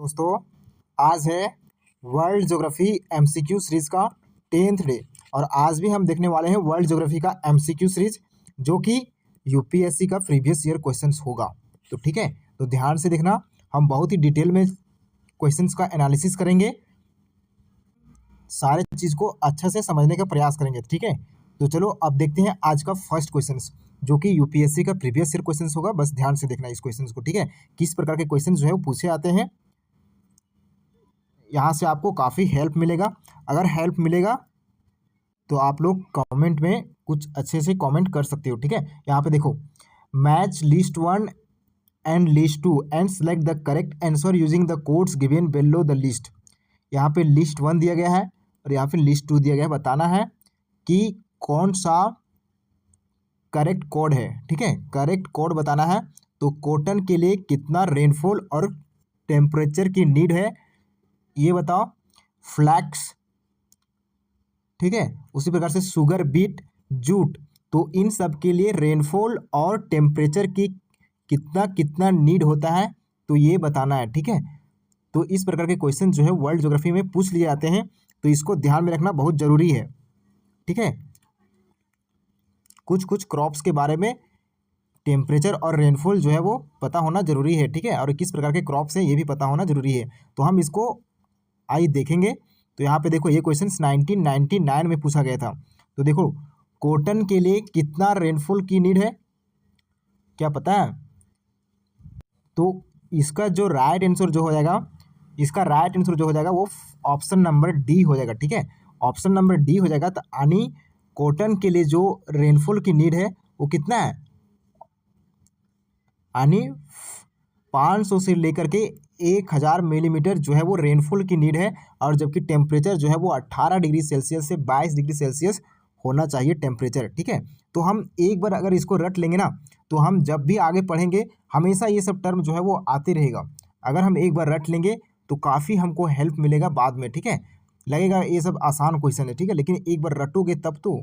दोस्तों, आज है वर्ल्ड ज्योग्राफी एमसीक्यू सीरीज का 10th डे और आज भी हम देखने वाले हैं वर्ल्ड ज्योग्राफी का एमसीक्यू सीरीज जो कि यूपीएससी का प्रीवियस ईयर क्वेश्चंस होगा। तो ठीक है, तो ध्यान से देखना, हम बहुत ही डिटेल में क्वेश्चंस का एनालिसिस करेंगे, सारे चीज़ को अच्छा से समझने का प्रयास करेंगे। ठीक है, तो चलो अब देखते हैं आज का फर्स्ट क्वेश्चंस जो कि यूपीएससी का प्रीवियस ईयर क्वेश्चंस होगा। बस ध्यान से देखना इस क्वेश्चंस को। ठीक है, किस प्रकार के क्वेश्चन जो है वो पूछे आते हैं, यहाँ से आपको काफ़ी हेल्प मिलेगा। अगर हेल्प मिलेगा तो आप लोग कमेंट में कुछ अच्छे से कमेंट कर सकते हो। ठीक है, यहाँ पे देखो, match list 1 and list 2 and select the correct answer using the codes given below the list. यहाँ पे लिस्ट 1 दिया गया है और यहाँ पे लिस्ट 2 दिया गया है। बताना है कि कौन सा करेक्ट कोड है। ठीक है, करेक्ट कोड बताना है। तो कॉटन के लिए कितना रेनफॉल और टेम्परेचर की नीड है ये बताओ। फ्लैक्स, ठीक है, उसी प्रकार से शुगर बीट, जूट, तो इन सब के लिए रेनफॉल और टेम्परेचर की कितना कितना नीड होता है तो ये बताना है। ठीक है, तो इस प्रकार के क्वेश्चन जो है वर्ल्ड ज्योग्राफी में पूछ लिए जाते हैं, तो इसको ध्यान में रखना बहुत ज़रूरी है। ठीक है, कुछ कुछ क्रॉप्स के बारे में टेम्परेचर और रेनफॉल जो है वो पता होना जरूरी है। ठीक है, और किस प्रकार के क्रॉप्स हैं ये भी पता होना जरूरी है। तो हम इसको आइए देखेंगे। तो यहाँ पे देखो, ये क्वेश्चन 1999 में पूछा गया था। तो देखो, कॉटन के लिए कितना रेनफॉल की नीड है क्या पता है? तो इसका जो राइट आंसर जो हो जाएगा, इसका राइट आंसर जो हो जाएगा वो ऑप्शन नंबर डी हो जाएगा। ठीक है, ऑप्शन नंबर डी हो जाएगा। तो यानी कॉटन के लिए जो रेनफॉल की नीड है वो कितना है, यानी 500 से लेकर के 1000 मिलीमीटर जो है वो रेनफॉल की नीड है। और जबकि टेम्परेचर जो है वो 18 डिग्री सेल्सियस से 22 डिग्री सेल्सियस होना चाहिए टेम्परेचर। ठीक है, तो हम एक बार अगर इसको रट लेंगे ना, तो हम जब भी आगे पढ़ेंगे हमेशा ये सब टर्म जो है वो आते रहेगा। अगर हम एक बार रट लेंगे तो काफ़ी हमको हेल्प मिलेगा बाद में। ठीक है, लगेगा ये सब आसान क्वेश्चन है, ठीक है, लेकिन एक बार रटोगे तब तो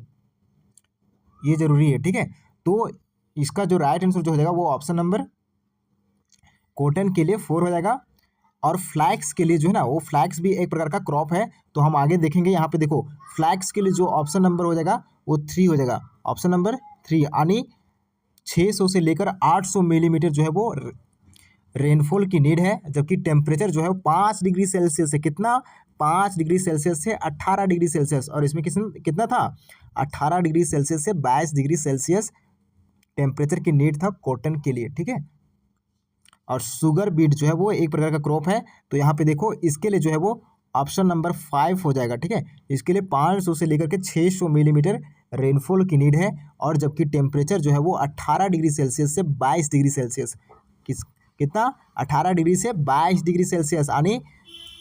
ये ज़रूरी है। ठीक है, तो इसका जो राइट आंसर जो हो जाएगा वो ऑप्शन नंबर कॉटन के लिए 4 हो जाएगा। और फ्लैक्स के लिए जो है ना, वो फ्लैक्स भी एक प्रकार का क्रॉप है, तो हम आगे देखेंगे। यहाँ पे देखो, फ्लैक्स के लिए जो ऑप्शन नंबर हो जाएगा वो 3 हो जाएगा, ऑप्शन नंबर 3, यानी 600 से लेकर 800 मिलीमीटर जो है वो रेनफॉल की नीड है। जबकि टेम्परेचर जो है वो 5 डिग्री सेल्सियस से कितना, 5 डिग्री सेल्सियस से 18 डिग्री सेल्सियस, और इसमें कितना था, 18 डिग्री सेल्सियस से 22 डिग्री सेल्सियस टेम्परेचर की नीड था कॉटन के लिए। ठीक है, और शुगर बीट जो है वो एक प्रकार का क्रॉप है। तो यहाँ पे देखो, इसके लिए जो है वो ऑप्शन नंबर 5 हो जाएगा। ठीक है, इसके लिए 500 से लेकर के 600 मिलीमीटर रेनफॉल की नीड है। और जबकि टेम्परेचर जो है वो 18 डिग्री सेल्सियस से 22 डिग्री सेल्सियस, कितना, 18 डिग्री से 22 डिग्री सेल्सियस, यानी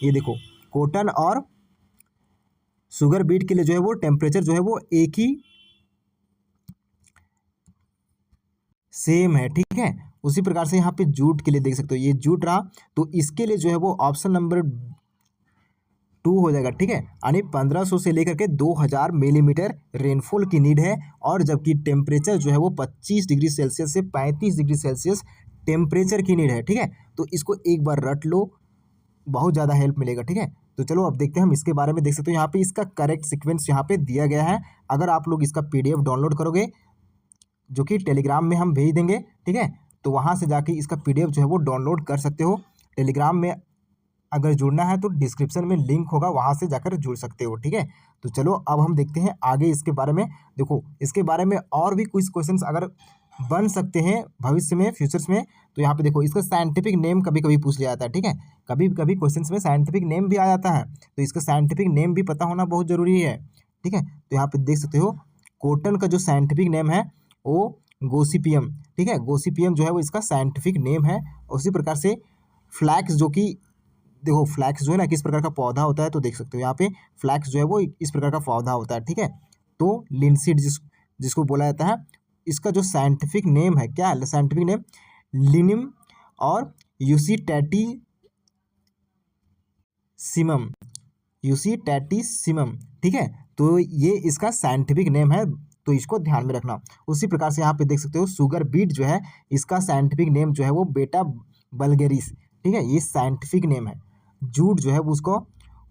ये देखो, कॉटन और शुगर बीट के लिए जो है वो टेम्परेचर जो है वो एक ही सेम है। ठीक है, उसी प्रकार से यहाँ पे जूट के लिए देख सकते हो, ये जूट रहा, तो इसके लिए जो है वो ऑप्शन नंबर 2 हो जाएगा। ठीक है, यानी 1500 से लेकर के 2000 मिलीमीटर रेनफॉल की नीड है। और जबकि टेम्परेचर जो है वो 25 डिग्री सेल्सियस से 35 डिग्री सेल्सियस टेम्परेचर की नीड है। ठीक है, तो इसको एक बार रट लो, बहुत ज़्यादा हेल्प मिलेगा। ठीक है, तो चलो अब देखते हैं, हम इसके बारे में देख सकते हो। यहाँ पे इसका करेक्ट सीक्वेंस यहाँ पे दिया गया है। अगर आप लोग इसका PDF डाउनलोड करोगे, जो कि टेलीग्राम में हम भेज देंगे, ठीक है, तो वहाँ से जाके इसका PDF जो है वो डाउनलोड कर सकते हो। टेलीग्राम में अगर जुड़ना है तो डिस्क्रिप्शन में लिंक होगा, वहाँ से जाकर जुड़ सकते हो। ठीक है, तो चलो अब हम देखते हैं आगे इसके बारे में। देखो, इसके बारे में और भी कुछ क्वेश्चंस अगर बन सकते हैं भविष्य में, फ्यूचर्स में, तो यहाँ पे देखो, इसका साइंटिफिक नेम कभी कभी पूछ लिया जाता है। ठीक है, कभी कभी क्वेश्चंस में साइंटिफिक नेम भी आ जाता है, तो इसका साइंटिफिक नेम भी पता होना बहुत ज़रूरी है। ठीक है, तो यहाँ पे देख सकते हो, कॉटन का जो साइंटिफिक नेम है वो गोसिपियम। ठीक है, गोसिपियम जो है वो इसका साइंटिफिक नेम है। उसी प्रकार से फ्लैक्स, जो कि देखो, फ्लैक्स जो है ना किस प्रकार का पौधा होता है, तो देख सकते हो यहाँ पे फ्लैक्स जो है वो इस प्रकार का पौधा होता है। ठीक है, तो लिनसीड जिसको बोला जाता है, इसका जो साइंटिफिक नेम है, क्या है साइंटिफिक नेम, लिनिम और यूसीटैटिसिमम, यूसीटैटिसिमम। ठीक है, तो ये इसका साइंटिफिक नेम है, तो इसको ध्यान में रखना। उसी प्रकार से यहाँ पे देख सकते हो, शुगर बीट जो है इसका साइंटिफिक नेम जो है वो बेटा बल्गेरिस। ठीक है, ये साइंटिफिक नेम है। जूट जो है वो उसको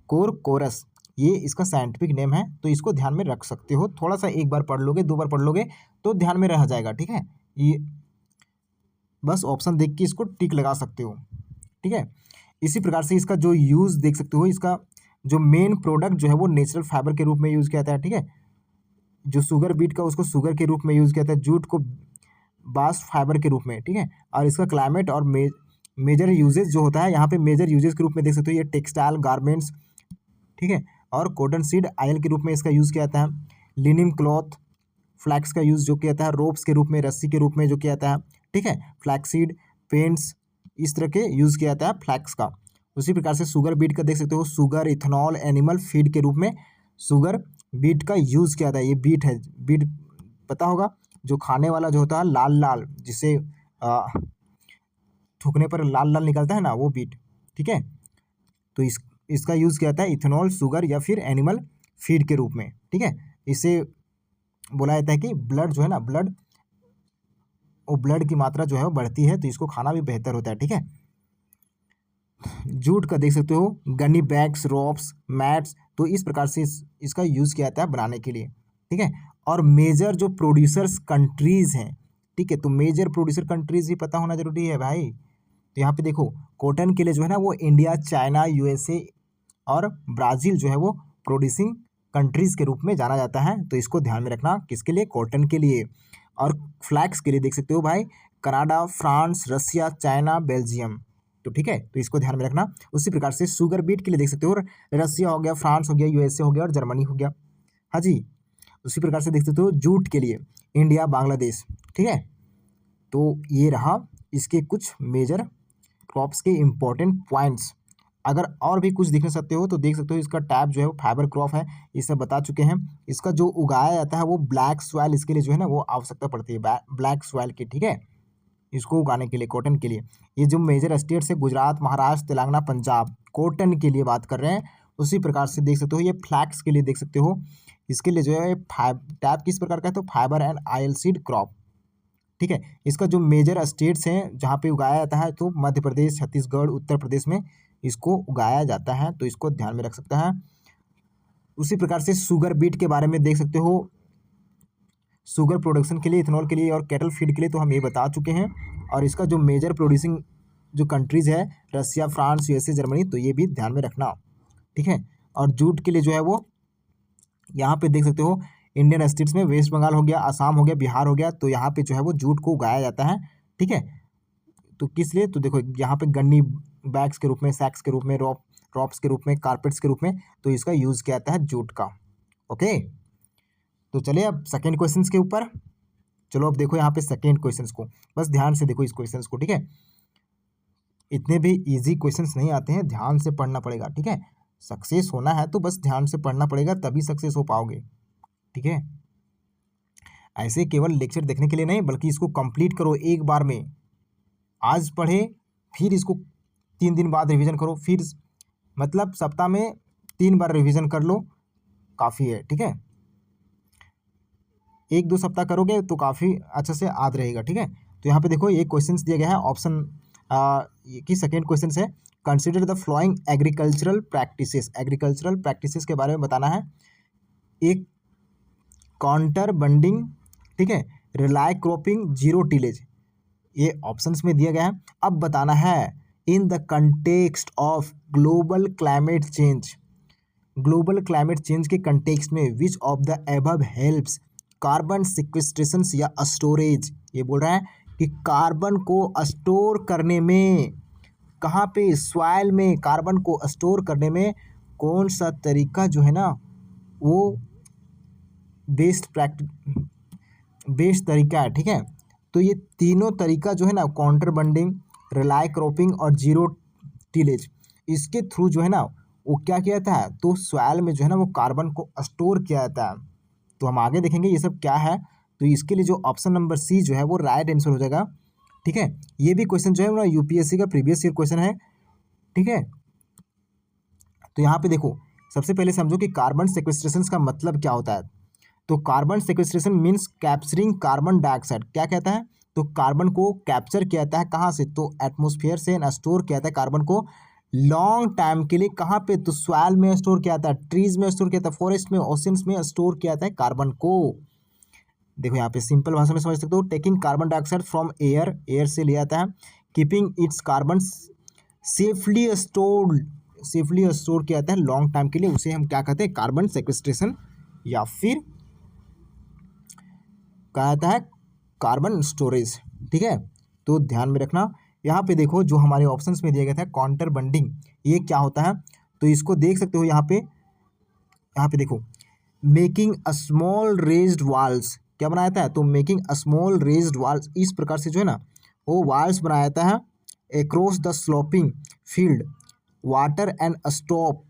कोरकोरस, ये इसका साइंटिफिक नेम है, तो इसको ध्यान में रख सकते हो। थोड़ा सा एक बार पढ़ लोगे, 2 बार पढ़ लोगे तो ध्यान में रह जाएगा, ठीक है। ये बस ऑप्शन देख के इसको टिक लगा सकते हो, ठीक है। इसी प्रकार से इसका जो यूज़ देख सकते हो, इसका जो मेन प्रोडक्ट जो है वो नेचुरल फाइबर के रूप में यूज़ किया जाता है, ठीक है। जो शुगर बीट का उसको शुगर के रूप में यूज़ किया जाता है, जूट को बास्ट फाइबर के रूप में, ठीक है। और इसका क्लाइमेट और मेजर यूजेज जो होता है, यहाँ पे मेजर यूजेज के रूप में देख सकते हो, ये टेक्सटाइल गारमेंट्स, ठीक है। और कॉटन सीड आयल के रूप में इसका यूज़ किया जाता है। लिनिन क्लॉथ, फ्लैक्स का यूज़ जो किया जाता है, रोप्स के रूप में, रस्सी के रूप में जो किया जाता है, ठीक है। फ्लैक्सीड, पेंट्स, इस तरह के यूज़ किया जाता है फ्लैक्स का। उसी प्रकार से शुगर बीट का देख सकते हो, शुगर इथेनॉल एनिमल फीड के रूप में शुगर बीट का यूज़ किया जाता है। ये बीट है, बीट पता होगा, जो खाने वाला जो होता है लाल लाल, जिसे थूकने पर लाल लाल निकलता है ना, वो बीट, ठीक है। तो इसका यूज़ किया जाता है इथेनॉल, शुगर या फिर एनिमल फीड के रूप में, ठीक है। इसे बोला जाता है कि ब्लड जो है ना, ब्लड की मात्रा जो है वो बढ़ती है, तो इसको खाना भी बेहतर होता है, ठीक है। जूट का देख सकते हो, गनी बैग्स, रॉप्स, मैट्स, तो इस प्रकार से इसका यूज़ किया जाता है बनाने के लिए, ठीक है। और मेजर जो प्रोड्यूसर्स कंट्रीज़ हैं, ठीक है, तो मेजर प्रोड्यूसर कंट्रीज़ भी पता होना जरूरी है भाई। तो यहाँ पे देखो, कॉटन के लिए जो है ना वो इंडिया, चाइना, यूएसए और ब्राज़ील जो है वो प्रोड्यूसिंग कंट्रीज़ के रूप में जाना जाता है, तो इसको ध्यान में रखना, किसके लिए, कॉटन के लिए। और फ्लैक्स के लिए देख सकते हो भाई, कनाडा, फ्रांस, रसिया, चाइना, बेल्जियम, तो ठीक है, तो इसको ध्यान में रखना। उसी प्रकार से शुगर बीट के लिए देख सकते हो, रसिया हो गया, फ्रांस हो गया, यूएसए हो गया और जर्मनी हो गया, हाँ जी। उसी प्रकार से देख सकते हो जूट के लिए इंडिया, बांग्लादेश, ठीक है। तो ये रहा इसके कुछ मेजर क्रॉप्स के इम्पोर्टेंट पॉइंट्स। अगर और भी कुछ देखना चाहते हो तो देख सकते हो, इसका टाइप जो है वो फाइबर क्रॉप है, ये सब बता चुके हैं। इसका जो उगाया जाता है वो ब्लैक सॉइल, इसके लिए जो है ना वो आवश्यकता पड़ती है ब्लैक सॉइल की, ठीक है, इसको उगाने के लिए, कॉटन के लिए। ये जो मेजर स्टेट्स है, गुजरात, महाराष्ट्र, तेलंगाना, पंजाब, कॉटन के लिए बात कर रहे हैं। उसी प्रकार से देख सकते हो, ये फ्लैक्स के लिए देख सकते हो, इसके लिए जो है टाइप किस प्रकार का है, तो fibre and oil seed crop, ठीक है। इसका जो मेजर स्टेट्स हैं जहाँ पे उगाया जाता है, तो मध्य प्रदेश, छत्तीसगढ़, उत्तर प्रदेश में इसको उगाया जाता है, तो इसको ध्यान में रख सकता है। उसी प्रकार से शुगर बीट के बारे में देख सकते हो, शुगर प्रोडक्शन के लिए, इथेनॉल के लिए और कैटल फीड के लिए तो हम ये बता चुके हैं। और इसका जो मेजर प्रोड्यूसिंग जो कंट्रीज़ है, रसिया, फ्रांस, यूएसए, जर्मनी, तो ये भी ध्यान में रखना, ठीक है। और जूट के लिए जो है वो यहाँ पे देख सकते हो, इंडियन स्टेट्स में वेस्ट बंगाल हो गया, असम हो गया, बिहार हो गया, तो यहाँ पे जो है वो जूट को उगाया जाता है, ठीक है। तो किस लिए, तो देखो यहाँ पे गन्नी बैग्स के रूप में, सैक्स के रूप में, रॉप्स के रूप में, कारपेट्स के रूप में, तो इसका यूज़ किया जाता है जूट का, ओके। तो चलिए अब सेकेंड क्वेश्चन के ऊपर चलो। अब देखो यहाँ पे सेकेंड क्वेश्चन को, बस ध्यान से देखो इस क्वेश्चन को, ठीक है। इतने भी इजी क्वेश्चंस नहीं आते हैं, ध्यान से पढ़ना पड़ेगा, ठीक है। सक्सेस होना है तो बस ध्यान से पढ़ना पड़ेगा, तभी सक्सेस हो पाओगे, ठीक है। ऐसे केवल लेक्चर देखने के लिए नहीं, बल्कि इसको कंप्लीट करो एक बार में। आज पढ़े, फिर इसको 3 दिन बाद रिवीजन करो, फिर मतलब सप्ताह में 3 बार रिवीजन कर लो, काफ़ी है, ठीक है। 1-2 सप्ताह करोगे तो काफ़ी अच्छे से याद रहेगा, ठीक है। तो यहाँ पे देखो ये क्वेश्चंस दिया गया है, ऑप्शन की सेकेंड क्वेश्चन है, consider the flowing agricultural practices के बारे में बताना है। एक काउंटर बंडिंग, ठीक है, रिलाई क्रॉपिंग, जीरो टिलेज, ये ऑप्शंस में दिया गया है। अब बताना है in the context of global climate change के कंटेक्स्ट में विच of the above helps carbon sequestration या स्टोरेज। ये बोल रहा है कि कार्बन को स्टोर करने में, कहाँ पे, सॉइल में कार्बन को स्टोर करने में कौन सा तरीका जो है ना वो बेस्ट तरीका है, ठीक है। तो ये तीनों तरीका जो है ना, काउंटर बंडिंग, रिलाई क्रॉपिंग और जीरो टिलेज, इसके थ्रू जो है ना वो क्या किया जाता है, तो सॉइल में जो है ना वो कार्बन को स्टोर किया जाता है। तो हम आगे देखेंगे ये सब क्या है। तो इसके लिए जो ऑप्शन नंबर सी जो है वो राइट आंसर हो जाएगा, ठीक है। ये भी क्वेश्चन जो है ना यूपीएससी का प्रीवियस ईयर क्वेश्चन है, ठीक है। तो यहाँ पे देखो, सबसे पहले समझो कि कार्बन सेक्वेस्ट्रेशन का मतलब क्या होता है। तो carbon sequestration means capturing carbon dioxide. क्या कहता है, तो कार्बन को कैप्चर किया जाता है कहाँ से, तो एटमॉस्फेयर से, स्टोर किया जाता है कार्बन को, लॉन्ग टाइम के लिए कहाँ पे, तो सॉइल में स्टोर किया जाता है, ट्रीज में स्टोर किया जाता है, फॉरेस्ट में, ओशंस में स्टोर किया जाता है कार्बन को। देखो यहाँ पे सिंपल भाषा में समझ सकते हो, taking carbon dioxide from air, air से लिया जाता है, keeping it's carbon safely store किया जाता है लॉन्ग टाइम के लिए, उसे हम क्या कहते हैं, कार्बन सेक्वेस्ट्रेशन या फिर कहा जाता है कार्बन स्टोरेज। ठीक है, तो ध्यान में रखना। यहाँ पे देखो जो हमारे ऑप्शंस में दिया गया था काउंटर बंडिंग, ये क्या होता है, तो इसको देख सकते हो यहाँ पे देखो, making a small raised walls, क्या बनाया जाता है, तो making a small raised walls, इस प्रकार से जो है ना वो वाल्स बनाया जाता है across the sloping field water and stop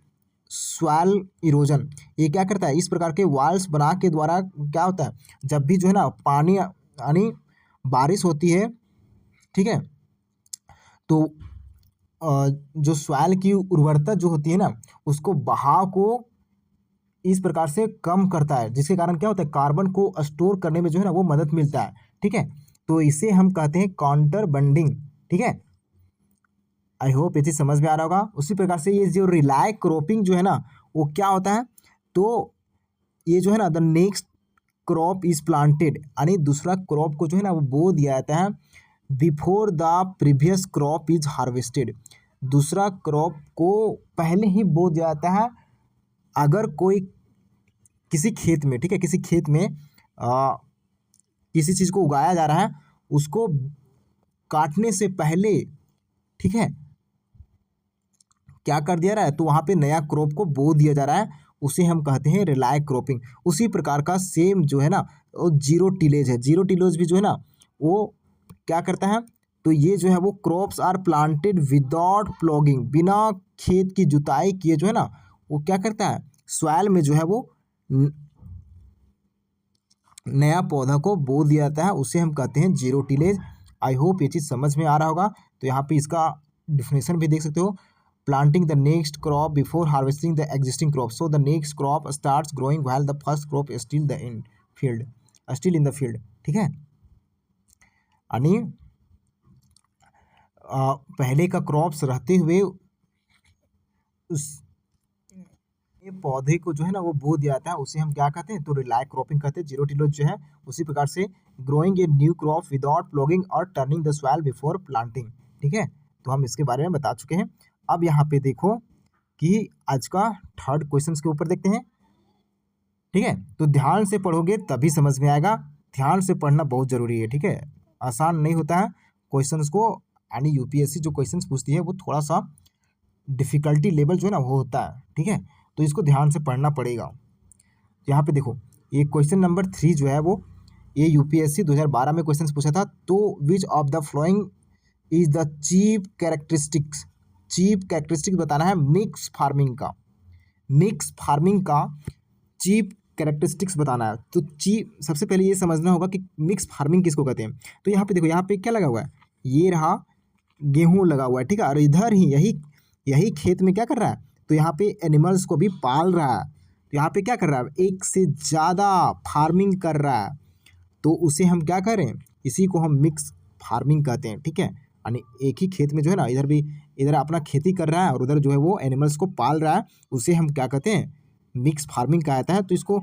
swell erosion. ये क्या करता है, इस प्रकार के वाल्स बना के द्वारा क्या होता है, जब भी जो है ना पानी यानी बारिश होती है, ठीक है, तो जो स्वैल की उर्वरता जो होती है ना, उसको बहाव को इस प्रकार से कम करता है, जिसके कारण क्या होता है, कार्बन को स्टोर करने में जो है ना वो मदद मिलता है। ठीक है, तो इसे हम कहते हैं काउंटर बंडिंग। ठीक है, आई होप ये चीज़ समझ में आ रहा होगा। उसी प्रकार से ये जो रिलाई क्रॉपिंग जो है ना वो क्या होता है, तो ये जो है ना the next crop is planted, यानी दूसरा क्रॉप को जो है ना वो बो दिया जाता है before the previous crop is harvested, दूसरा क्रॉप को पहले ही बो दिया जाता है। अगर कोई किसी खेत में, ठीक है, किसी खेत में किसी चीज़ को उगाया जा रहा है, उसको काटने से पहले, ठीक है, क्या कर दिया रहा है, तो वहाँ पे नया क्रॉप को बो दिया जा रहा है, उसे हम कहते हैं रिलाई क्रॉपिंग। उसी प्रकार का सेम जो है ना वो जीरो टिलेज है, जीरो टिलेज भी जो है ना वो क्या करता है, तो ये जो है वो crops are planted without ploughing, बिना खेत की जुताई किए जो है ना वो क्या करता है, सॉइल में जो है वो नया पौधा को बो दिया जाता है, उसे हम कहते हैं जीरो टिलेज। आई होप ये चीज़ समझ में आ रहा होगा। तो यहाँ पे इसका डिफिनेशन भी देख सकते हो, planting the next crop before harvesting the existing crop, so the next crop starts growing while the first crop still in the field. ठीक है, यानी पहले का क्रॉप्स रहते हुए उस ये पौधे को जो है ना वो बो दिया जाता है, उसे हम क्या कहते हैं, तो रिलाई क्रॉपिंग कहते हैं। जीरो टिलेज जो है उसी प्रकार से growing a new crop without ploughing और turning the soil before planting. ठीक है, तो हम इसके बारे में बता चुके हैं। अब यहाँ पे देखो कि आज का थर्ड क्वेश्चन के ऊपर देखते हैं। ठीक है, तो ध्यान से पढ़ोगे तभी समझ में आएगा, ध्यान से पढ़ना बहुत ज़रूरी है। ठीक है, आसान नहीं होता है क्वेश्चंस को, यानी यूपीएससी जो क्वेश्चंस पूछती है वो थोड़ा सा डिफ़िकल्टी लेवल जो है ना वो होता है। ठीक है, तो इसको ध्यान से पढ़ना पड़ेगा। यहाँ पे देखो ये क्वेश्चन नंबर 3 जो है वो ये यूपीएससी 2012 में क्वेश्चन पूछा था। तो which of the following is the chief characteristics बताना है मिक्स फार्मिंग का चीप कैरेक्टरिस्टिक्स बताना है। तो चीप सबसे पहले ये समझना होगा कि मिक्स फार्मिंग किसको कहते हैं। तो यहाँ पे देखो, यहाँ पे क्या लगा हुआ है, ये रहा गेहूँ लगा हुआ है, ठीक है, और इधर ही यही खेत में क्या कर रहा है, तो यहाँ पे एनिमल्स को भी पाल रहा है। तो यहाँ पे क्या कर रहा है, एक से ज़्यादा फार्मिंग कर रहा है, तो उसे हम क्या करें, इसी को हम मिक्स फार्मिंग कहते हैं। ठीक है, यानी एक ही खेत में जो है ना इधर अपना खेती कर रहा है और उधर जो है वो एनिमल्स को पाल रहा है, उसे हम क्या कहते हैं, मिक्स फार्मिंग कहा जाता है। तो इसको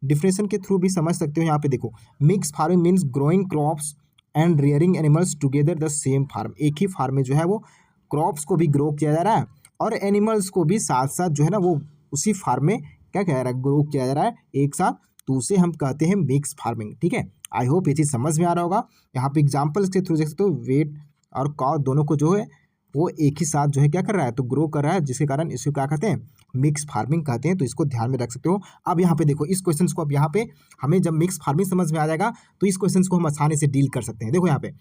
डिफिनेशन के थ्रू भी समझ सकते हो। यहाँ पे देखो, mix farming means growing crops and rearing animals together the same farm, एक ही फार्म में जो है वो क्रॉप्स को भी ग्रो किया जा रहा है और एनिमल्स को भी साथ साथ जो है ना वो उसी फार्म में क्या कह रहा है, ग्रो किया जा रहा है एक साथ, तो उसे हम कहते हैं मिक्स फार्मिंग। ठीक है, आई होप ये चीज़ समझ में आ रहा होगा। यहाँ पे एग्जाम्पल्स के थ्रू देख सकते हो, वेट और काउ दोनों को जो है वो एक ही साथ जो है क्या कर रहा है, तो ग्रो कर रहा है, जिसके कारण इसको क्या कहते हैं, मिक्स फार्मिंग कहते हैं। तो इसको ध्यान में रख सकते हो। अब यहाँ पे देखो, इस क्वेश्चन को अब यहाँ पे हमें जब मिक्स फार्मिंग समझ में आ जाएगा तो इस क्वेश्चन को हम आसानी से डील कर सकते हैं। देखो यहाँ पे,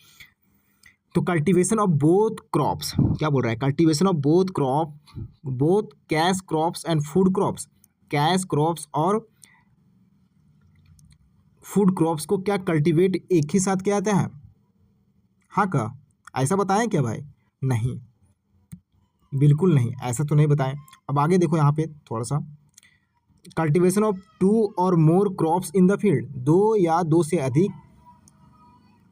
तो कल्टीवेशन ऑफ बोथ क्रॉप्स, क्या बोल रहा है, cultivation of both cash crops and food crops, cash crops और फूड क्रॉप्स को क्या कल्टीवेट एक ही साथ किया जाता है, हाँ का ऐसा बताएं क्या भाई, नहीं, बिल्कुल नहीं, ऐसा तो नहीं बताएं। अब आगे देखो यहाँ पे थोड़ा सा, कल्टीवेशन ऑफ 2 और more crops in the field, 2 या 2 से अधिक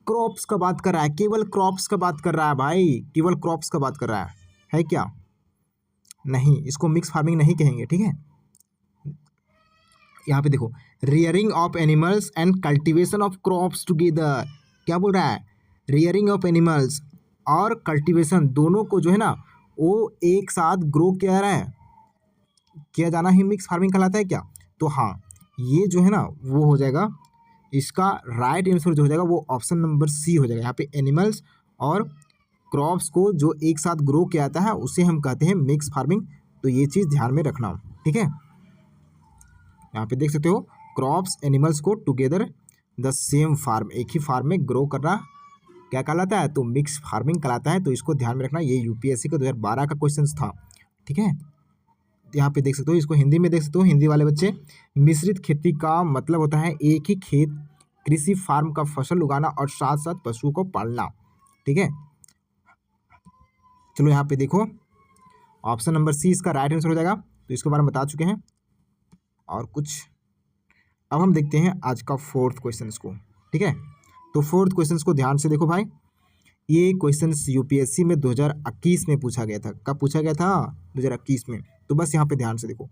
क्रॉप्स का बात कर रहा है, केवल क्रॉप्स का बात कर रहा है भाई, केवल क्रॉप्स का बात कर रहा है क्या, नहीं, इसको मिक्स फार्मिंग नहीं कहेंगे, ठीक है। यहाँ पे देखो, rearing of animals and cultivation of crops together, क्या बोल रहा है, रियरिंग ऑफ एनिमल्स और कल्टीवेशन दोनों को जो है ना वो एक साथ ग्रो किया जाना ही मिक्स फार्मिंग कहलाता है क्या। तो हाँ, ये जो है ना वो हो जाएगा, इसका राइट आंसर जो हो जाएगा वो ऑप्शन नंबर सी हो जाएगा। यहाँ पे एनिमल्स और क्रॉप्स को जो एक साथ ग्रो किया जाता है उसे हम कहते हैं मिक्स फार्मिंग। तो ये चीज़ ध्यान में रखना, ठीक है। यहाँ पे देख सकते हो, क्रॉप्स एनिमल्स को टुगेदर द सेम फार्म, एक ही फार्म में ग्रो करना क्या कहलाता है, तो मिक्स फार्मिंग कहलाता है। तो इसको ध्यान में रखना, ये यूपीएससी का 2012 का क्वेश्चन था, ठीक है। यहाँ पे देख सकते हो, इसको हिंदी में देख सकते हो, हिंदी वाले बच्चे, मिश्रित खेती का मतलब होता है एक ही खेत कृषि फार्म का फसल उगाना और साथ साथ पशुओं को पालना, ठीक है। चलो यहाँ पे देखो, ऑप्शन नंबर सी इसका राइट आंसर हो जाएगा। तो इसके बारे में बता चुके हैं और कुछ। अब हम देखते हैं आज का फोर्थ क्वेश्चन को, ठीक है। तो फोर्थ क्वेश्चन को ध्यान से देखो भाई, ये क्वेश्चन यूपीएससी में 2021 में पूछा गया था। कब पूछा गया था, 2021 में। तो बस यहाँ पे ध्यान से देखो,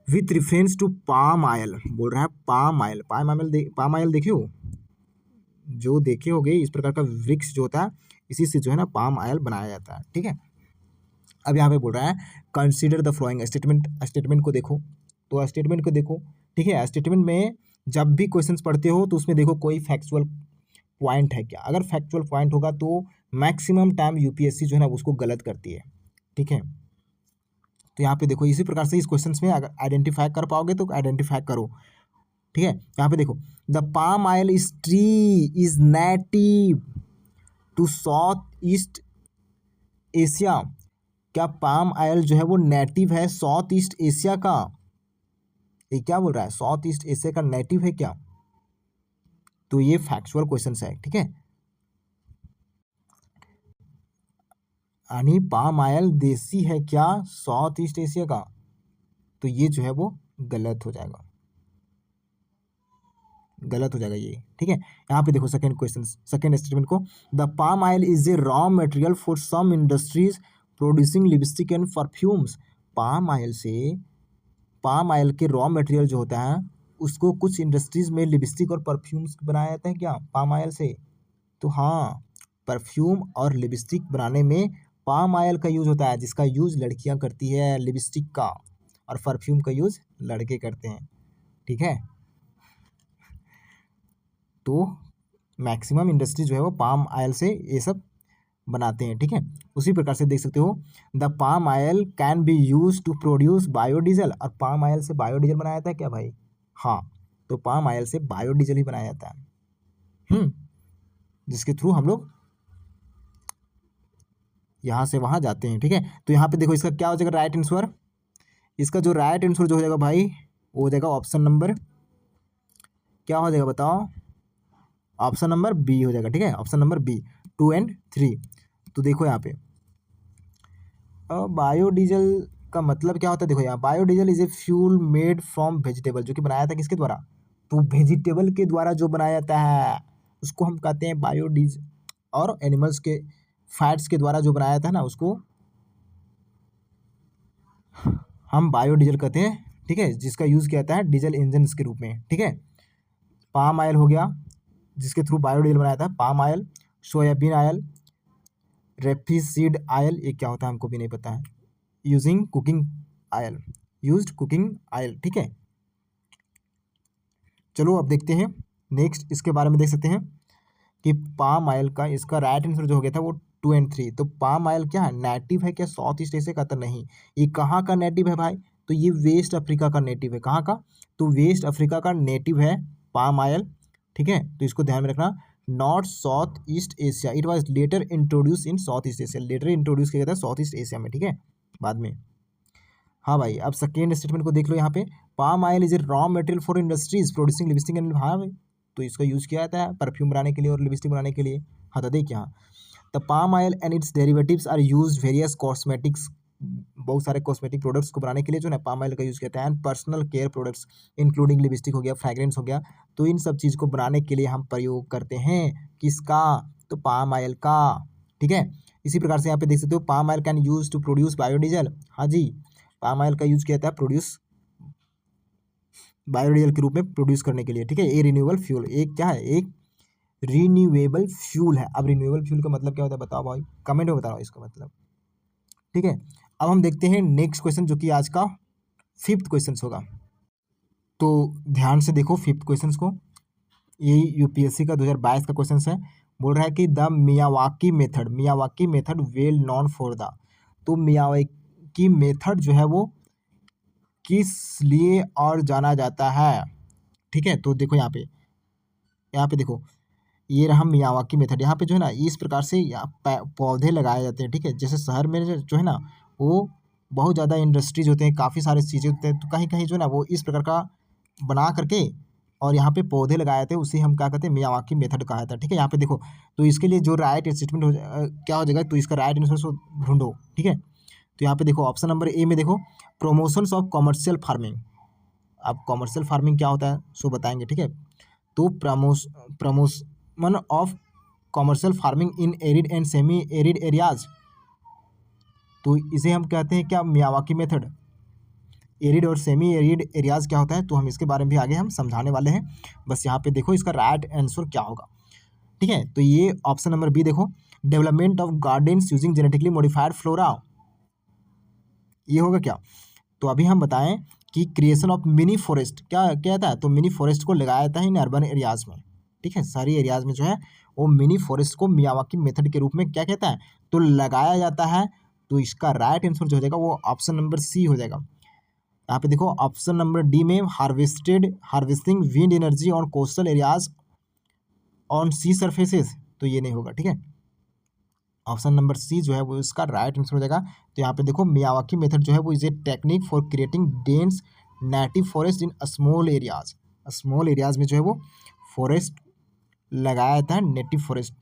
with reference to palm oil, बोल रहा है पाम ऑयल। पाम ऑयल देखे हो, जो देखे होगे, इस प्रकार का वृक्ष जो होता है इसी से जो है ना पाम ऑयल बनाया जाता है, ठीक है। अब यहाँ पे बोल रहा है कंसीडर द फ्लोइंग स्टेटमेंट को देखो। तो स्टेटमेंट को देखो, ठीक है। स्टेटमेंट में जब भी क्वेश्चंस पढ़ते हो तो उसमें देखो कोई फैक्चुअल पॉइंट है क्या। अगर फैक्चुअल पॉइंट होगा तो मैक्सिमम टाइम यूपीएससी जो है ना उसको गलत करती है, ठीक है। तो यहाँ पे देखो, इसी प्रकार से इस क्वेश्चन में अगर आइडेंटिफाई कर पाओगे तो आइडेंटिफाई करो, ठीक है। यहाँ पे देखो, the palm oil is tree is native to South East Asia. क्या पाम ऑयल जो है वो नेटिव है साउथ ईस्ट एशिया का। ये क्या बोल रहा है, साउथ ईस्ट एशिया का नेटिव है क्या। तो ये फैक्चुअल क्वेश्चन है, ठीक है। यानी पाम ऑयल देसी है क्या साउथ ईस्ट एशिया का, तो ये जो है वो गलत हो जाएगा, गलत हो जाएगा ये, ठीक है। यहाँ पे देखो सेकंड क्वेश्चन, सेकंड स्टेटमेंट को, the palm oil is a raw material for some industries producing lipstick and perfumes. Palm oil से, पाम ऑयल के रॉ मटेरियल जो होता है उसको कुछ इंडस्ट्रीज में लिपस्टिक और परफ्यूम्स बनाया जाता है क्या पाम ऑयल से। तो हाँ, परफ्यूम और लिपस्टिक बनाने में पाम ऑयल का यूज़ होता है, जिसका यूज़ लड़कियां करती है लिपस्टिक का, और परफ्यूम का यूज़ लड़के करते हैं, ठीक है। तो मैक्सिमम इंडस्ट्री जो है वो पाम ऑयल से ये सब बनाते हैं, ठीक है। उसी प्रकार से देख सकते हो, the palm oil can be use to produce biodiesel. और पाम ऑयल से बायोडीजल बनाया जाता है क्या भाई, हाँ। तो पाम ऑयल से बायोडीजल ही बनाया जाता है, जिसके थ्रू हम लोग यहाँ से वहाँ जाते हैं, ठीक है। तो यहाँ पे देखो, इसका क्या हो जाएगा राइट आंसर। इसका जो राइट आंसर जो हो जाएगा भाई वो हो जाएगा ऑप्शन नंबर, क्या हो जाएगा बताओ, ऑप्शन नंबर बी हो जाएगा, ठीक है। ऑप्शन नंबर बी, 2 और 3। तो देखो यहाँ पे बायोडीजल का मतलब क्या होता है, देखो यहाँ biodiesel is a fuel made from vegetable, जो कि बनाया था किसके द्वारा, तो वेजिटेबल के द्वारा जो बनाया जाता है उसको हम कहते हैं बायोडीजल। और एनिमल्स के फैट्स के द्वारा जो बनाया जाता है ना उसको हम बायोडीजल कहते हैं, ठीक है, जिसका यूज़ किया जाता है डीजल इंजन के रूप में, ठीक है। पाम ऑयल हो गया जिसके थ्रू बायोडीजल बनाया था, palm oil, soybean oil, rapeseed oil, ये क्या होता है हमको भी नहीं पता है, using cooking oil, used cooking oil, ठीक है। चलो अब देखते हैं नेक्स्ट, इसके बारे में देख सकते हैं कि पाम ऑयल का इसका राइट आंसर जो हो गया था वो 2 और 3। तो पाम ऑयल क्या है, नेटिव है क्या साउथ ईस्ट एशिया का, तो नहीं। ये कहाँ का नेटिव है भाई, तो ये वेस्ट अफ्रीका का नेटिव है। कहाँ का, तो वेस्ट अफ्रीका का नेटिव है पाम ऑयल, ठीक है। तो इसको ध्यान में रखना, not South East Asia, it was later introduce in South East Asia, later introduce किया गया था साउथ ईस्ट एशिया में, ठीक है, बाद में। हाँ भाई, अब सेकेंड स्टेटमेंट को देख लो यहाँ पे, palm oil is a raw material for industries producing lipstick and, हाँ भाई, तो इसका यूज़ किया जाता है परफ्यूम बनाने के लिए और लिपस्टिक बनाने के लिए। हाँ तो देख यहाँ, the palm oil and its derivatives are use various cosmetics, बहुत सारे कॉस्मेटिक प्रोडक्ट्स को बनाने के लिए जो है पाम ऑयल का यूज़ किया जाता है, and personal care products including lipstick हो गया, फ्रेग्रेंस हो गया। तो इन सब चीज़ को बनाने के लिए हम प्रयोग करते हैं किसका, तो पाम ऑयल का, ठीक है। इसी प्रकार से यहाँ पे देख सकते हो palm oil can use to produce biodiesel. हाँ जी, पाम ऑयल का यूज किया जाता है प्रोड्यूस बायोडीजल के रूप में प्रोड्यूस करने के लिए। ठीक है, ये रिन्यूएबल फ्यूल एक क्या है, एक रिन्यूएबल फ्यूल है। अब रिन्यूएबल फ्यूल का मतलब क्या होता है बताओ भाई, कमेंट में बताओ इसका मतलब। ठीक है, अब हम देखते हैं नेक्स्ट क्वेश्चन जो कि आज का 5th क्वेश्चन होगा। तो ध्यान से देखो 5th क्वेश्चन को, ये यूपीएससी का 2022 का क्वेश्चन है। बोल रहा है कि the Miyawaki method well non for the. तो मियावाकी मेथड जो है वो किस लिए और जाना जाता है। ठीक है, तो देखो यहाँ पे देखो, ये रहा मियावाकी मेथड। यहाँ पे जो है ना इस प्रकार से पौधे लगाए जाते हैं। ठीक है, जैसे शहर में जो है ना वो बहुत ज़्यादा इंडस्ट्रीज होते हैं, काफ़ी सारे चीज़ें होते हैं, तो कहीं कहीं जो है ना वो इस प्रकार का बना करके और यहाँ पे पौधे लगाए थे, उसे हम क्या कहते हैं, मियावाकी मेथड कहा था। ठीक है, यहाँ पे देखो, तो इसके लिए जो राइट स्टेटमेंट क्या हो जाएगा, तो इसका राइट आंसर ढूंढो। ठीक है, तो यहाँ पे देखो ऑप्शन नंबर ए में देखो, प्रमोशंस ऑफ कॉमर्शियल फार्मिंग। अब कॉमर्शियल फार्मिंग क्या होता है सो बताएंगे। ठीक है, तो promotion of commercial farming in arid and semi arid areas, तो इसे हम कहते हैं क्या, मियावाकी मेथड। एरिड और सेमी एरिड एरियाज क्या होता है, तो हम इसके बारे में भी आगे हम समझाने वाले हैं। बस यहाँ पे देखो इसका राइट आंसर क्या होगा। ठीक है, तो ये ऑप्शन नंबर बी देखो, development of gardens using genetically modified flora, ये होगा क्या। तो अभी हम बताएं कि क्रिएशन ऑफ मिनी फॉरेस्ट क्या कहता है, तो मिनी फॉरेस्ट को लगाया जाता है इन अर्बन एरियाज में। ठीक है, शहरी एरियाज में जो है वो मिनी फॉरेस्ट को मियावाकी मेथड के रूप में क्या कहता है, तो लगाया जाता है। तो इसका राइट आंसर जो हो जाएगा वो ऑप्शन नंबर सी हो जाएगा। यहाँ पे देखो ऑप्शन नंबर डी में harvesting wind energy on coastal areas on sea surfaces, तो ये नहीं होगा। ठीक है, ऑप्शन नंबर सी जो है वो इसका राइट आंसर हो जाएगा। तो यहाँ पे देखो मियावाकी मेथड जो है वो is a technique for creating dense native forest in small areas. Small areas में जो है वो फॉरेस्ट लगाया जाता है, नेटिव फॉरेस्ट।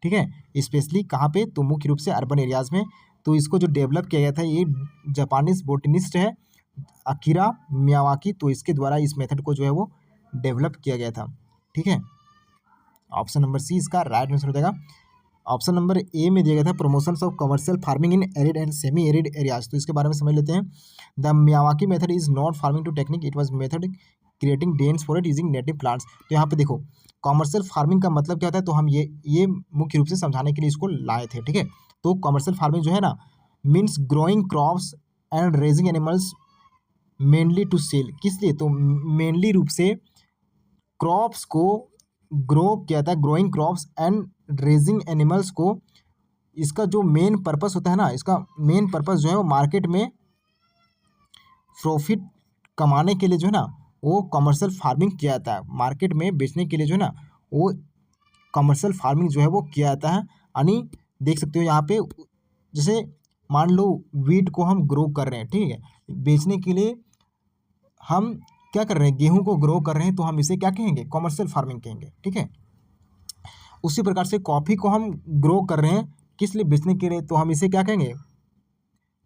ठीक है, स्पेशली कहाँ पे, तो मुख्य रूप से अर्बन एरियाज में। तो इसको जो डेवलप किया गया था ये जापानीज बोटनिस्ट है अकीरा मियावाकी, तो इसके द्वारा इस मेथड को जो है वो डेवलप किया गया था। ठीक है, ऑप्शन नंबर सी इसका राइट आंसर हो जाएगा। ऑप्शन नंबर ए में दिया गया था promotions of commercial farming in arid and semi arid areas, तो इसके बारे में समझ लेते हैं। The Miyawaki method is not farming to technique, it was method creating dense forest using native plants. तो यहाँ पे देखो कमर्शियल फार्मिंग का मतलब क्या होता है, तो हम ये मुख्य रूप से समझाने के लिए इसको लाए थे। ठीक है, तो कमर्शियल फार्मिंग जो है ना means growing crops and raising animals mainly to sell, किस लिए, तो मेनली रूप से क्रॉप्स को ग्रो किया था, growing crops and raising animals को, इसका जो मेन पर्पस होता है ना, इसका मेन पर्पस जो है वो मार्केट में प्रॉफिट कमाने के लिए जो है ना वो कमर्शियल फार्मिंग किया जाता है। मार्केट में बेचने के लिए जो है ना वो कमर्शियल फार्मिंग जो है वो किया जाता है। यानी देख सकते हो यहाँ पे, जैसे मान लो वीट को हम ग्रो कर रहे हैं, ठीक है, बेचने के लिए हम क्या कर रहे हैं, गेहूं को ग्रो कर रहे हैं, तो हम इसे क्या कहेंगे, कमर्शियल फार्मिंग कहेंगे। ठीक है, उसी प्रकार से कॉफ़ी को हम ग्रो कर रहे हैं किस लिए, बेचने के लिए, तो हम इसे क्या कहेंगे,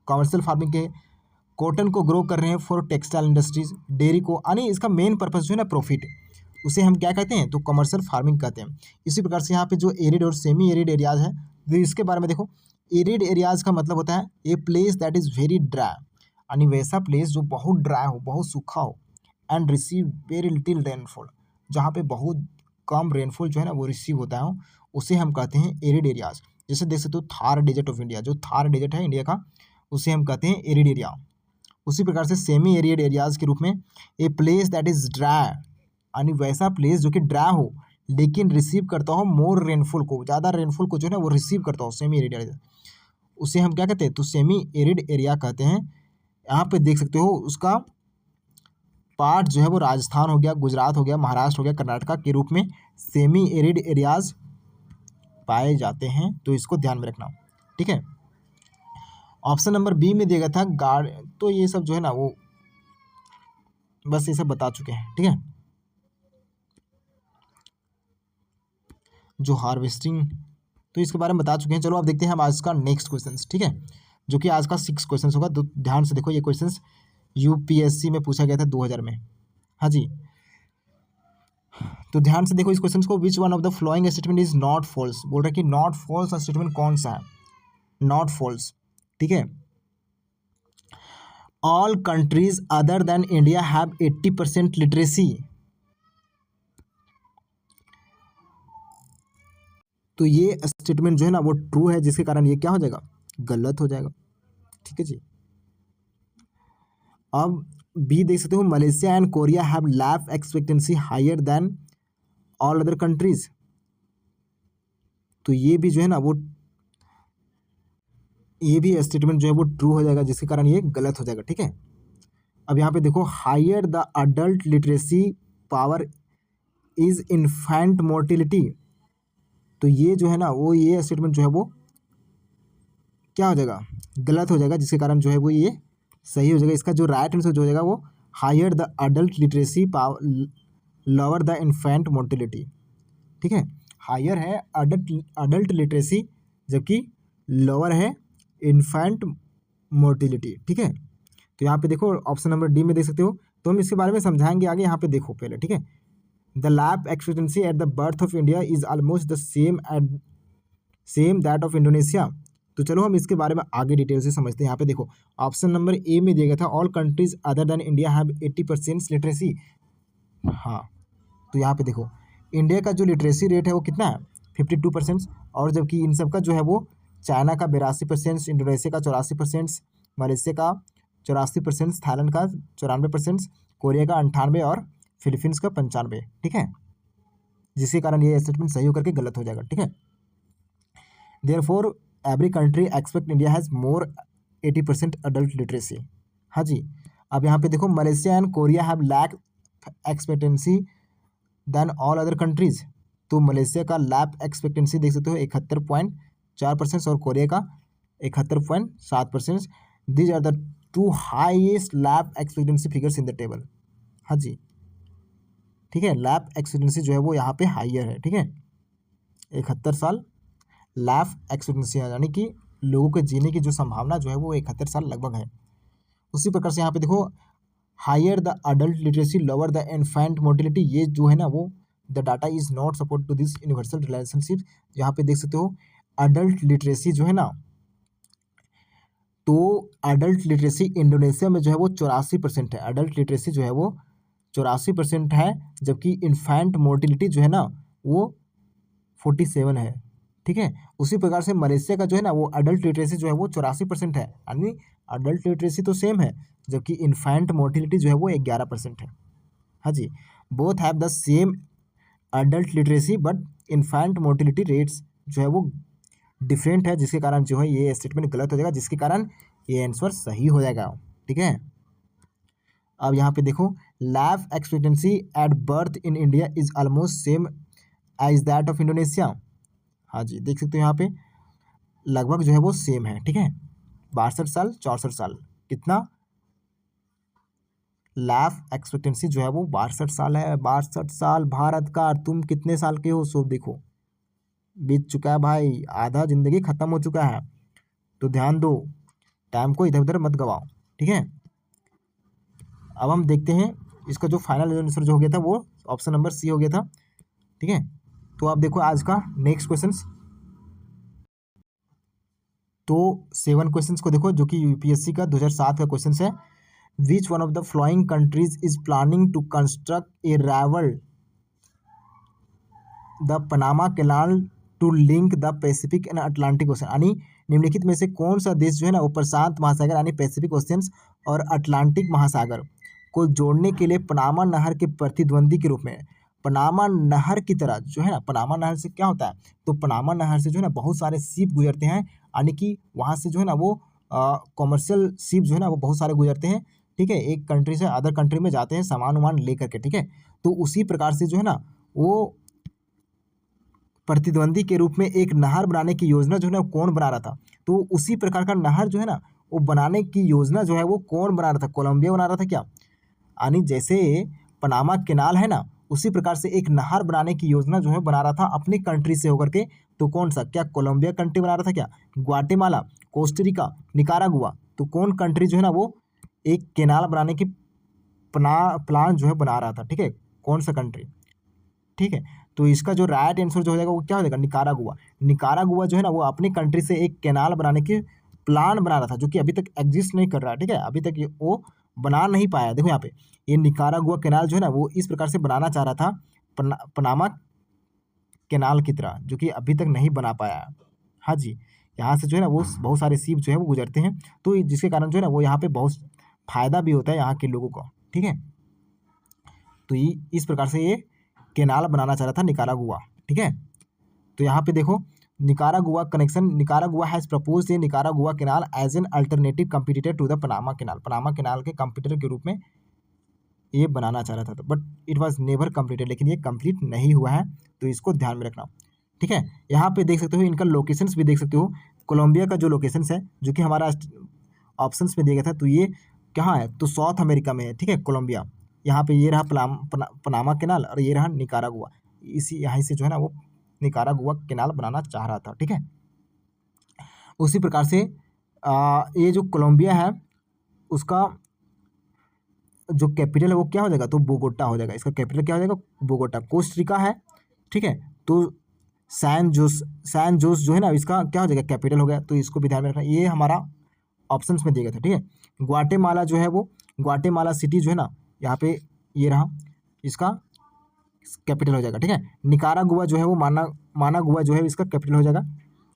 कमर्शियल फार्मिंग के। कॉटन को ग्रो कर रहे हैं फॉर टेक्सटाइल इंडस्ट्रीज, डेयरी को, यानी इसका मेन पर्पस जो है ना प्रॉफिट, उसे हम क्या कहते हैं, तो कमर्शियल फार्मिंग कहते हैं। इसी प्रकार से यहाँ पे जो एरिड और सेमी एरिड एरियाज है, तो इसके बारे में देखो, एरिड एरियाज का मतलब होता है a place that is very dry, यानी वैसा प्लेस जो बहुत ड्राई हो, बहुत सूखा हो, and receive very little rainfall, जहाँ पे बहुत कम रेनफॉल जो है ना वो रिसीव होता है, उसे हम कहते हैं एरिड एरियाज। जैसे देख सकते हो थार डेजर्ट ऑफ इंडिया, जो थार डेजर्ट है इंडिया का, उसे हम कहते हैं एरिड एरिया। उसी प्रकार से सेमी एरिड एरियाज के रूप में a place that is dry, यानी वैसा प्लेस जो कि ड्राई हो लेकिन रिसीव करता हो मोर रेनफॉल को, ज़्यादा रेनफॉल को जो है ना वो रिसीव करता हो, सेमी एरिड एरिया, उसे हम क्या कहते हैं, तो सेमी एरिड एरिया कहते हैं। यहाँ पे देख सकते हो उसका पार्ट जो है वो राजस्थान हो गया, गुजरात हो गया, महाराष्ट्र हो गया, कर्नाटका के रूप में सेमी एरिड एरियाज पाए जाते हैं, तो इसको ध्यान में रखना। ठीक है, ऑप्शन नंबर बी में दिया गया था गार्ड, तो ये सब जो है ना वो बस ये सब बता चुके हैं। ठीक है, जो हार्वेस्टिंग, तो इसके बारे में बता चुके हैं। चलो अब देखते हैं हम आज का नेक्स्ट क्वेश्चन। ठीक है, जो कि आज का 6 क्वेश्चन होगा, तो ध्यान से देखो, ये क्वेश्चन यूपीएससी में पूछा गया था 2000 में। हाँ जी, तो ध्यान से देखो इस क्वेश्चन को, which one of the following statement is not false, बोल रहा है कि नॉट फॉल्स स्टेटमेंट कौन सा है। Not false. ठीक है, all countries other than India have 80% literacy. तो ये स्टेटमेंट जो है ना वो ट्रू है, जिसके कारण ये क्या हो जाएगा, गलत हो जाएगा। ठीक है जी। अब बी देख सकते हो, Malaysia and Korea have life expectancy higher than all other countries. तो ये भी जो है ना वो, ये भी स्टेटमेंट जो है वो ट्रू हो जाएगा, जिसके कारण ये गलत हो जाएगा। ठीक है, अब यहाँ पे देखो, higher the adult literacy power is infant mortality. तो ये जो है ना वो, ये स्टेटमेंट जो है वो क्या हो जाएगा, गलत हो जाएगा, जिसके कारण जो है वो ये सही हो जाएगा। इसका जो राइट आंसर जो हो जाएगा वो higher the adult literacy power lower the infant mortality. ठीक है, हायर है अडल्ट लिटरेसी, जबकि लोअर है इन्फेंट मोर्टिलिटी। ठीक है, तो यहाँ पे देखो ऑप्शन नंबर डी में देख सकते हो। तो हम इसके बारे में समझाएंगे आगे, यहाँ पे देखो पहले। ठीक है, the life expectancy at the birth of India is almost the same that of Indonesia. तो चलो हम इसके बारे में आगे डिटेल से समझते हैं। यहाँ पे देखो ऑप्शन नंबर ए में दिया गया था, all countries other than India have 80% literacy. हाँ, तो यहाँ पे देखो इंडिया का जो लिटरेसी रेट है वो कितना है, 52%। और जबकि इन सब का जो है वो चाइना का 82%, इंडोनेशिया का 84%, मलेशिया का 84%, थाईलैंड का 94%, कोरिया का 98% और फिलीपींस का 95। ठीक है, जिसके कारण ये स्टेटमेंट सही होकर के गलत हो जाएगा। ठीक है, therefore every country expect India has more 80% adult literacy. हाँ जी, अब यहाँ पे देखो, Malaysia and Korea have life expectancy than all other countries. तो मलेशिया का लैब एक्सपेक्टेंसी देख सकते हो 71.4% और कोरिया का 71.7%। These are the two highest life expectancy figures in the table. हाँ जी, ठीक है, लैब एक्सपेक्टेंसी जो है वो यहाँ पे हाइयर है। ठीक है, 71 साल लाइफ एक्सपेक्टेंसी है, यानी कि लोगों के जीने की जो संभावना जो है वो 71 साल लगभग है। उसी प्रकार से यहाँ पे देखो, higher the adult literacy lower the infant mortality. ये जो है ना वो, the data is not support to this universal relationship. यहाँ पे देख सकते हो अडल्ट लिटरेसी जो है ना, तो अडल्ट लिटरेसी इंडोनेशिया में जो है वो 84% है। अडल्ट लिटरेसी जो है वो 84% है, जबकि इन्फेंट मोर्टिलिटी जो है ना वो 47 है। ठीक है, उसी प्रकार से मलेशिया का जो है ना वो अडल्ट लिटरेसी जो है वो 84% है, यानी अडल्ट लिटरेसी तो सेम है, जबकि इन्फेंट मोर्टिलिटी जो है वो 11% है। हाँ जी, both have the same adult literacy but infant mortality rates जो है वो डिफरेंट है, जिसके कारण जो है ये स्टेटमेंट गलत हो जाएगा, जिसके कारण ये आंसर सही हो जाएगा। ठीक है, अब यहाँ पे देखो, life expectancy at birth in India is almost same as that of Indonesia. हाँ जी, देख सकते हो यहाँ पे लगभग जो है वो सेम है। ठीक है, 62 साल 64 साल, कितना लाइफ एक्सपेक्टेंसी जो है वो 62 साल है। 62 साल भारत का, तुम कितने साल के हो सो देखो, बीत चुका है भाई, आधा जिंदगी खत्म हो चुका है। तो ध्यान दो, टाइम को इधर उधर मत गवाओ। ठीक है, अब हम देखते हैं इसका जो फाइनल आंसर जो हो गया था वो ऑप्शन नंबर सी हो गया था। ठीक है, तो आप देखो आज का नेक्स्ट क्वेश्चन। तो 7 क्वेश्चंस को देखो, जो कि यूपीएससी का 2007 का क्वेश्चन है। Which one of the following countries is planning to construct a rival the Panama Canal to link the Pacific and Atlantic Ocean. यानी निम्नलिखित में से कौन सा देश जो है ना वो प्रशांत महासागर यानी पैसिफिक ओशन और अटलांटिक महासागर को जोड़ने के लिए पनामा नहर के प्रतिद्वंदी के रूप में, पनामा नहर की तरह जो है ना, पनामा नहर से क्या होता है, तो पनामा नहर से जो है ना बहुत सारे शिप गुजरते हैं, यानी कि वहाँ से जो है ना वो कॉमर्शियल शिप जो है ना वो बहुत सारे गुजरते हैं। ठीक है, एक कंट्री से अदर कंट्री में जाते हैं सामान वामान लेकर के। ठीक है, तो उसी प्रकार से जो है ना वो प्रतिद्वंदी के रूप में एक नहर बनाने की योजना जो है ना कौन बना रहा था, तो उसी प्रकार का नहर जो है ना वो बनाने की योजना जो है वो कौन बना रहा था, कोलंबिया बना रहा था क्या। यानी जैसे पनामा कैनाल है ना, उसी प्रकार से एक नहर बनाने की योजना जो है बना रहा था अपनी कंट्री से होकर के। तो कौन सा, क्या कोलंबिया कंट्री बना रहा था क्या, ग्वाटेमाला, कोस्टरिका, निकारागुआ। तो कौन कंट्री जो है ना वो एक कैनाल बनाने की प्लान जो है बना रहा था। ठीक है, कौन सा कंट्री। ठीक है, तो इसका जो राइट आंसर जो हो जाएगा वो क्या हो जाएगा, निकारागुआ। निकारागुआ जो है ना वो अपनी कंट्री से एक कैनाल बनाने के प्लान बना रहा था, जो कि अभी तक एग्जिस्ट नहीं कर रहा है, ठीक है, अभी तक वो बना नहीं पाया। देखो यहाँ पे ये निकारागुआ कैनाल जो है ना वो इस प्रकार से बनाना चाह रहा था पनामा कैनाल की तरह, जो कि अभी तक नहीं बना पाया है। हाँ जी, यहाँ से जो है ना वो बहुत सारे शिप जो है वो गुजरते हैं, तो जिसके कारण जो है ना वो यहाँ पे बहुत फायदा भी होता है यहाँ के लोगों को, ठीक है। तो ये इस प्रकार से ये कैनाल बनाना चाह रहा था निकारागुआ, ठीक है। तो यहाँ पे देखो Nicaragua connection, Nicaragua has proposed a Nicaragua canal as an alternative competitor to the Panama Canal. Panama Canal के कंपटीटर के रूप में ये बनाना चाह रहा था, but it was never completed, लेकिन ये कंप्लीट नहीं हुआ है, तो इसको ध्यान में रखना, ठीक है। यहाँ पे देख सकते हो इनका लोकेशंस भी देख सकते हो। कोलंबिया का जो लोकेशंस है जो कि हमारा ऑप्शंस में दिया गया था, तो ये कहाँ है, तो साउथ अमेरिका में है, ठीक है, कोलंबिया। यहाँ पे ये रहा पनामा कैनाल और ये रहा निकारागुआ, इसी यहाँ से जो है ना वो निकारागुआ कैनाल बनाना चाह रहा था, ठीक है। उसी प्रकार से ये जो कोलंबिया है उसका जो कैपिटल है वो क्या हो जाएगा, तो बोगोटा हो जाएगा। इसका कैपिटल क्या हो जाएगा, बोगोटा। कोस्टरिका है, ठीक है, तो सैन जोस जो है ना इसका क्या हो जाएगा, कैपिटल हो गया, तो इसको भी ध्यान में रखना। ये हमारा ऑप्शंस में दिया गया था, ठीक है। ग्वाटेमाला जो है वो, ग्वाटेमाला सिटी जो है ना यहाँ पे ये रहा, इसका कैपिटल हो जाएगा, ठीक है। निकारागुआ जो है वो मानागुआ जो है इसका कैपिटल हो जाएगा।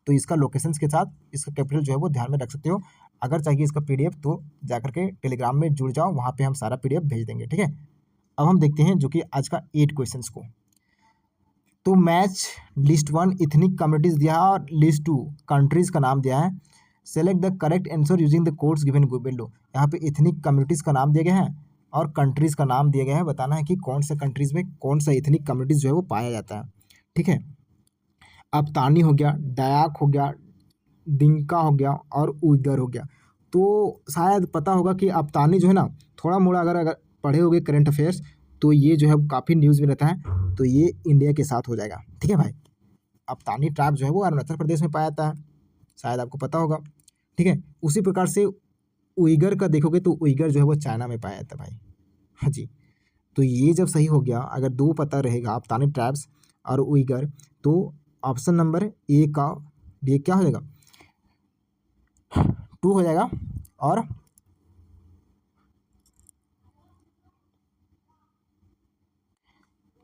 तो इसका लोकेशंस के साथ इसका कैपिटल जो है वो ध्यान में रख सकते हो। अगर चाहिए इसका पीडीएफ तो जाकर के टेलीग्राम में जुड़ जाओ, वहाँ पे हम सारा पीडीएफ भेज देंगे, ठीक है। अब हम देखते हैं जो कि आज का 8 क्वेश्चंस को। तो मैच लिस्ट 1 इथनिक कम्युनिटीज़ दिया है और लिस्ट 2 कंट्रीज़ का नाम दिया है। Select the correct answer using the codes given below. यहाँ पे इथनिक कम्युनिटीज़ का नाम दिया गया है और कंट्रीज़ का नाम दिया गया है। बताना है कि कौन से कंट्रीज़ में कौन सा इथनिक कम्युनिटीज़ जो है वो पाया जाता है, ठीक है। अबतानी हो गया, डायाक हो गया, दिंका हो गया और उइगर हो गया। तो शायद पता होगा कि अबतानी जो है ना थोड़ा मोड़ा अगर पढ़े होगे करंट अफेयर्स, तो ये जो है काफ़ी न्यूज़ में रहता है, तो ये इंडिया के साथ हो जाएगा, ठीक है भाई। अबतानी ट्राइब जो है वो अरुणाचल प्रदेश में पाया जाता है, शायद आपको पता होगा, ठीक है। उसी प्रकार से उइगर का देखोगे तो उइगर जो है वो चाइना में पाया जाता है भाई। हाँ जी, तो ये जब सही हो गया, अगर 2 पता रहेगा अबतानी ट्राइब्स और उइगर, तो ऑप्शन नंबर ए का ये क्या हो जाएगा, 2 हो जाएगा। और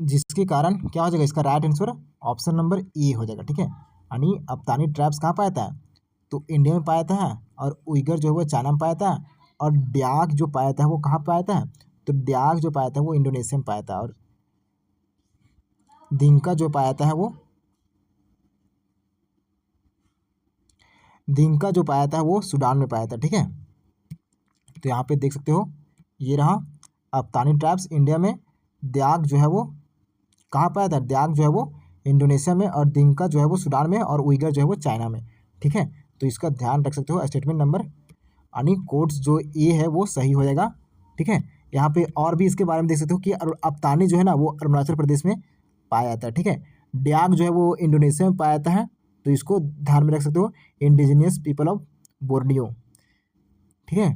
जिसके कारण क्या हो जाएगा, इसका right answer option number A हो जाएगा, ठीक है। यानी अबतानी ट्राइब्स कहाँ पाया जाता है, तो इंडिया में पाया जाता है, और उइगर जो है वो चाइना में पाया जाता है, और ड्याक जो पाया जाता है वो कहाँ पाया जाता है, तो ड्याक जो पाया जाता है वो इंडोनेशिया में पाया जाता है, और दिंका जो पाया जाता है वो सूडान में पाया जाता है, ठीक है। तो यहाँ पे देख सकते हो ये रहा अबतानी ट्राइब्स इंडिया में, ड्याक जो है वो कहाँ पाया जाता है, ड्याक जो है वो इंडोनेशिया में, और दिंका जो है वो सूडान में, और उइगर जो है वो चाइना में, ठीक है। तो इसका ध्यान रख सकते हो। स्टेटमेंट नंबर यानी कोड्स जो ए है वो सही हो जाएगा, ठीक है। यहाँ पे और भी इसके बारे में देख सकते हो कि अबतानी जो है ना वो अरुणाचल प्रदेश में पाया जाता है, ठीक है। ड्याक जो है वो इंडोनेशिया में पाया जाता है, तो इसको ध्यान में रख सकते हो, इंडिजिनियस पीपल ऑफ बोर्नियो, ठीक है।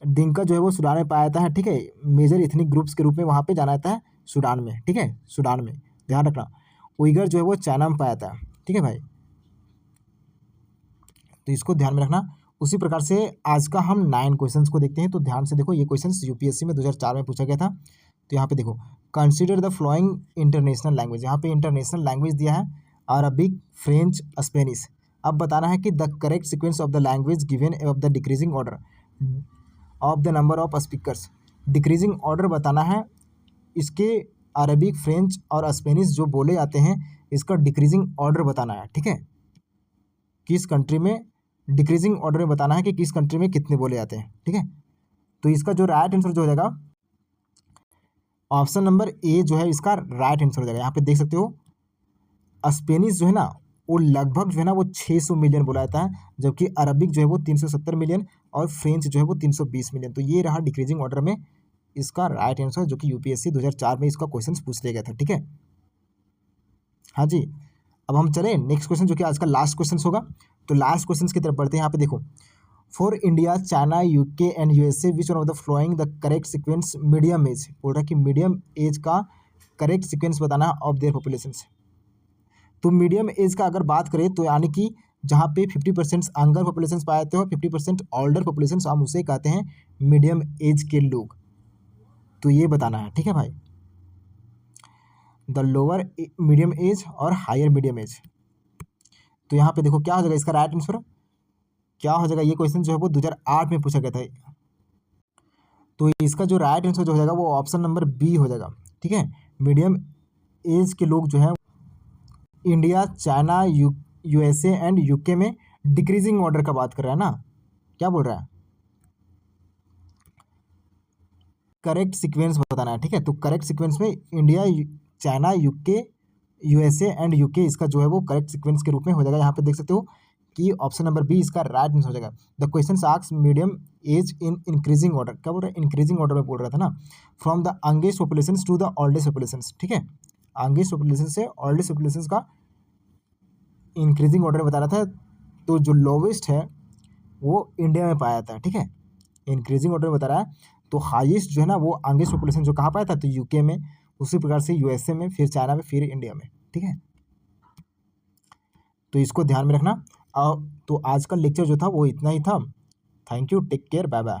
दिंका जो है वो सूडान में पाया जाता है, ठीक है, मेजर इथनिक ग्रुप्स के रूप में वहाँ पे जाना जाता है सूडान में, ठीक है, सूडान में, ध्यान रखना। उइगर जो है वो चाइना में पाया जाता है, ठीक है भाई, तो इसको ध्यान में रखना। उसी प्रकार से आज का हम 9 क्वेश्चंस को देखते हैं, तो ध्यान से देखो। ये क्वेश्चंस यूपीएससी में 2004 में पूछा गया था। तो यहाँ पे देखो, consider the flowing international language, यहाँ पे इंटरनेशनल लैंग्वेज दिया है, अरबिक, फ्रेंच, स्पेनिश। अब बताना है कि the correct sequence of the language given of the decreasing order of the number of speakers. Decreasing order बताना है इसके, अरबिक, फ्रेंच और स्पेनिश जो बोले जाते हैं, इसका डिक्रीजिंग ऑर्डर बताना है, ठीक है। किस कंट्री में डिक्रीजिंग ऑर्डर में बताना है कि किस कंट्री में कितने बोले जाते हैं, ठीक है। तो इसका जो राइट आंसर जो हो जाएगा, ऑप्शन नंबर ए जो है इसका राइट आंसर हो जाएगा। यहाँ पे देख सकते हो स्पेनिश जो है ना वो लगभग जो है ना वो 600 मिलियन बोला जाता है, जबकि अरबिक जो है वो 370 मिलियन और फ्रेंच जो है वो 320 मिलियन। तो ये रहा डिक्रीजिंग ऑर्डर में इसका राइट आंसर, जो कि यूपीएससी 2004 में इसका क्वेश्चन पूछ लिया गया था, ठीक है। हाँ जी, अब हम चले नेक्स्ट क्वेश्चन, जो कि आज का लास्ट क्वेश्चन होगा। तो लास्ट क्वेश्चन की तरफ बढ़ते हैं। यहाँ पे देखो, for India, China, UK and USA which one of the following the correct sequence medium age, बोल रहा है कि मीडियम एज का करेक्ट सीक्वेंस बताना है ऑफ देयर पॉपुलेशन। तो मीडियम एज का अगर बात करें तो यानी कि जहाँ पे 50% यंगर पॉपुलेशन पाए जाते हो, 50% ओल्डर पॉपुलेशन, हम उसे कहते हैं मीडियम एज के लोग। तो ये बताना है, ठीक है भाई, द लोअर मीडियम एज और हायर मीडियम एज। तो यहाँ पे देखो क्या हो जाएगा इसका राइट आंसर, क्या हो जाएगा, ये क्वेश्चन जो है वो 2008 में पूछा गया था। तो इसका जो राइट आंसर जो हो जाएगा वो ऑप्शन नंबर बी हो जाएगा, ठीक है। मीडियम एज के लोग जो है India, China, USA and UK में डिक्रीजिंग ऑर्डर का बात कर रहा है ना, क्या बोल रहा है, करेक्ट सीक्वेंस बताना है, ठीक है। तो करेक्ट सीक्वेंस में India, China, UK, USA and UK, इसका जो है वो करेक्ट सीक्वेंस के रूप में हो जाएगा। यहाँ पे देख सकते हो कि ऑप्शन नंबर बी इसका राइट आंसर हो जाएगा। The question asks medium age in increasing order, क्या बोल रहा है, इंक्रीजिंग ऑर्डर में बोल रहा था ना, from the youngest population to the oldest population, ठीक है। यंगेस्ट पॉपुलेशन से ओल्डेस्ट पॉपुलेशन का इंक्रीजिंग ऑर्डर में बता रहा था। तो जो लोवेस्ट है वो इंडिया में पाया जाता है, ठीक है, इंक्रीजिंग ऑर्डर में बता रहा है। तो हाईएस्ट जो है ना वो यंगेस्ट पॉपुलेशन जो कहाँ पाया था, तो यूके में, उसी प्रकार से यूएसए में, फिर चाइना में, फिर इंडिया में, ठीक है। तो इसको ध्यान में रखना। तो आज का लेक्चर जो था वो इतना ही था। Thank you, take care, bye bye.